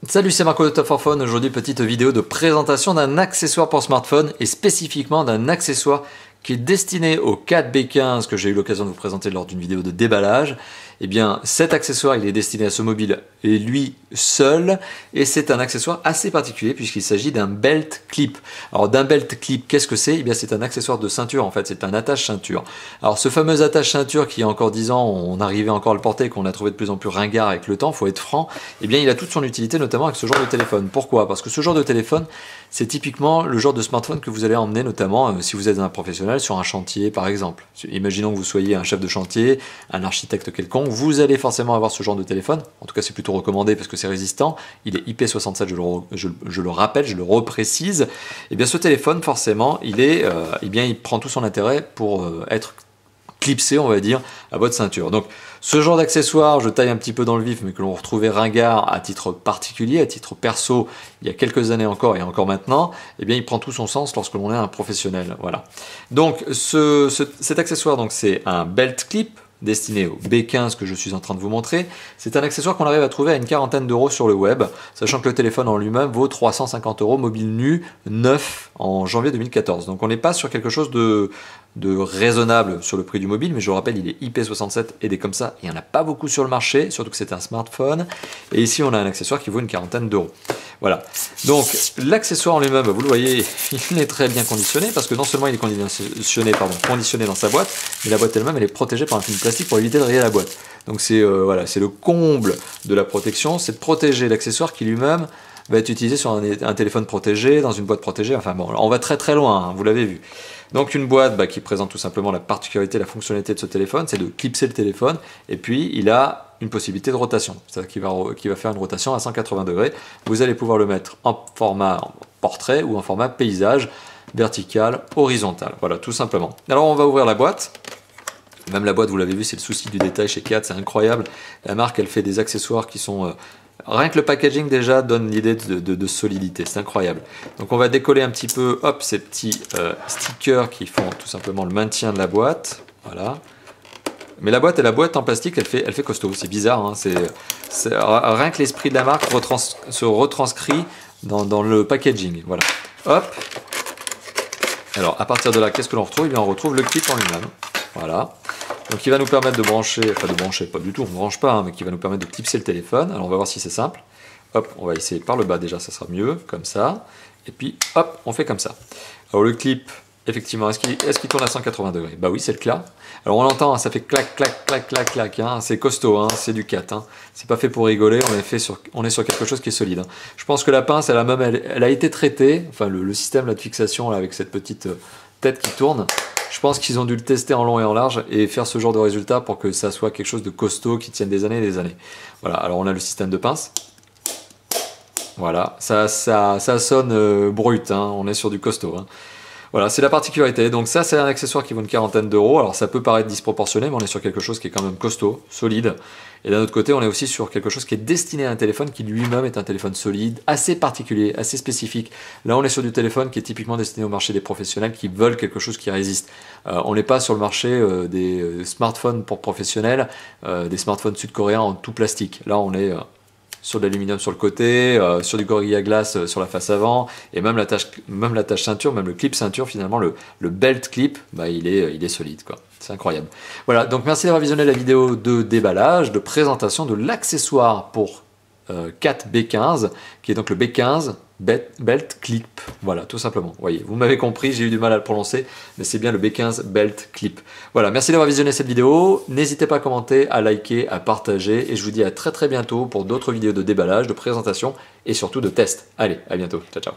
Salut, c'est Marco de Top 4 Phone. Aujourd'hui, petite vidéo de présentation d'un accessoire pour smartphone et spécifiquement d'un accessoire qui est destiné au 4B15 que j'ai eu l'occasion de vous présenter lors d'une vidéo de déballage. Eh bien, cet accessoire, il est destiné à ce mobile et lui seul, et c'est un accessoire assez particulier puisqu'il s'agit d'un belt clip. Alors, d'un belt clip, qu'est-ce que c'est? Eh bien, c'est un accessoire de ceinture en fait, c'est un attache ceinture. Alors, ce fameux attache ceinture qui il y a encore 10 ans, on arrivait encore à le porter, qu'on a trouvé de plus en plus ringard avec le temps, faut être franc, eh bien, il a toute son utilité notamment avec ce genre de téléphone. Pourquoi? Parce que ce genre de téléphone, c'est typiquement le genre de smartphone que vous allez emmener notamment si vous êtes un professionnel sur un chantier par exemple. Imaginons que vous soyez un chef de chantier, un architecte quelconque, vous allez forcément avoir ce genre de téléphone. En tout cas, c'est plutôt recommandé parce que c'est résistant. Il est IP67, je le rappelle, je le reprécise. Et bien ce téléphone, forcément, il prend tout son intérêt pour être clipsé, on va dire, à votre ceinture. Donc, ce genre d'accessoire, je taille un petit peu dans le vif, mais que l'on retrouvait ringard à titre particulier, à titre perso, il y a quelques années encore et encore maintenant, eh bien, il prend tout son sens lorsque l'on est un professionnel. Voilà. Donc, cet accessoire, donc, c'est un belt clip destiné au B15 que je suis en train de vous montrer. C'est un accessoire qu'on arrive à trouver à une quarantaine d'euros sur le web, sachant que le téléphone en lui-même vaut 350 euros mobile nu, neuf en janvier 2014. Donc on n'est pas sur quelque chose de raisonnable sur le prix du mobile, mais je vous rappelle, il est IP67 et des comme ça, il n'y en a pas beaucoup sur le marché, surtout que c'est un smartphone. Et ici, on a un accessoire qui vaut une quarantaine d'euros. Voilà. Donc l'accessoire en lui-même, vous le voyez, il est très bien conditionné parce que non seulement il est conditionné dans sa boîte, mais la boîte elle-même elle est protégée par un film plastique pour éviter de rayer la boîte. Donc c'est voilà, c'est le comble de la protection, c'est de protéger l'accessoire qui lui-même va être utilisé sur un téléphone protégé, dans une boîte protégée. Enfin bon, on va très très loin, hein, vous l'avez vu. Donc une boîte qui présente tout simplement la particularité, la fonctionnalité de ce téléphone, c'est de clipser le téléphone, et puis il a une possibilité de rotation, c'est-à-dire qu'il va faire une rotation à 180 degrés. Vous allez pouvoir le mettre en format portrait ou en format paysage, vertical, horizontal, voilà, tout simplement. Alors on va ouvrir la boîte. Même la boîte, vous l'avez vu, c'est le souci du détail chez Kiat, c'est incroyable. La marque, elle fait des accessoires qui sont... rien que le packaging déjà donne l'idée de solidité, c'est incroyable. Donc on va décoller un petit peu, hop, ces petits stickers qui font tout simplement le maintien de la boîte. Voilà. Mais la boîte en plastique, elle fait costaud. C'est bizarre, hein, rien que l'esprit de la marque se retranscrit dans le packaging. Voilà. Hop. Alors à partir de là, qu'est-ce que l'on retrouve? Eh bien, on retrouve le clip en lui-même. Voilà. Donc il va nous permettre de brancher, pas du tout, on ne branche pas, hein, mais qui va nous permettre de clipser le téléphone. Alors on va voir si c'est simple. Hop, on va essayer par le bas déjà, ça sera mieux, comme ça. Et puis hop, on fait comme ça. Alors le clip, effectivement, est-ce qu'il tourne à 180 degrés? Bah oui, c'est le cas. Alors on l'entend, hein, ça fait clac, clac, clac, clac, clac. Hein, c'est costaud, hein, c'est du 4. Hein. C'est pas fait pour rigoler, on est sur quelque chose qui est solide. Hein. Je pense que la pince, elle a été traitée, enfin le système là, de fixation là, avec cette petite tête qui tourne. Je pense qu'ils ont dû le tester en long et en large et faire ce genre de résultat pour que ça soit quelque chose de costaud qui tienne des années et des années. Voilà, alors on a le système de pince. Voilà, ça sonne brut, hein, on est sur du costaud. Hein. Voilà, c'est la particularité. Donc ça, c'est un accessoire qui vaut une quarantaine d'euros. Alors ça peut paraître disproportionné, mais on est sur quelque chose qui est quand même costaud, solide. Et d'un autre côté, on est aussi sur quelque chose qui est destiné à un téléphone qui lui-même est un téléphone solide, assez particulier, assez spécifique. Là, on est sur du téléphone qui est typiquement destiné au marché des professionnels qui veulent quelque chose qui résiste. On n'est pas sur le marché des smartphones pour professionnels, des smartphones sud-coréens en tout plastique. Là, on est... sur de l'aluminium sur le côté, sur du Gorilla Glass sur la face avant, et même l'attache ceinture, même le clip ceinture, finalement, le belt clip, il est solide, quoi. C'est incroyable. Voilà, donc merci d'avoir visionné la vidéo de déballage, de présentation de l'accessoire pour 4B15, qui est donc le B15 Belt Clip. Voilà, tout simplement. Vous voyez, vous m'avez compris, j'ai eu du mal à le prononcer, mais c'est bien le B15 Belt Clip. Voilà, merci d'avoir visionné cette vidéo. N'hésitez pas à commenter, à liker, à partager, et je vous dis à très très bientôt pour d'autres vidéos de déballage, de présentation et surtout de tests. Allez, à bientôt. Ciao, ciao.